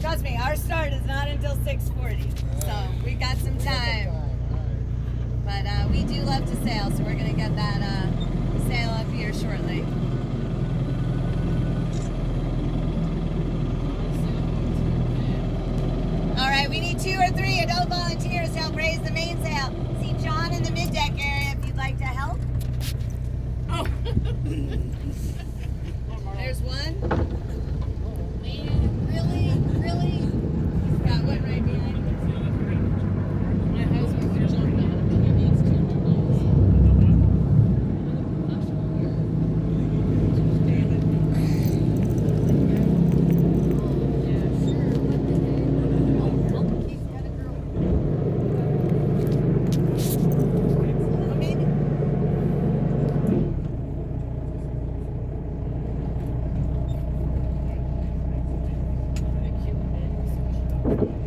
Trust me, our start is not until 6:40, so we got some time. But we do love to sail, so we're gonna get that sail up here shortly. All right, we need 2 or 3 adult volunteers to help raise the mainsail. See John in the middeck area if you'd like to help. Oh, there's one. Man, really? He's got one right behind him. My husband would jump out if he needs to. Thank you.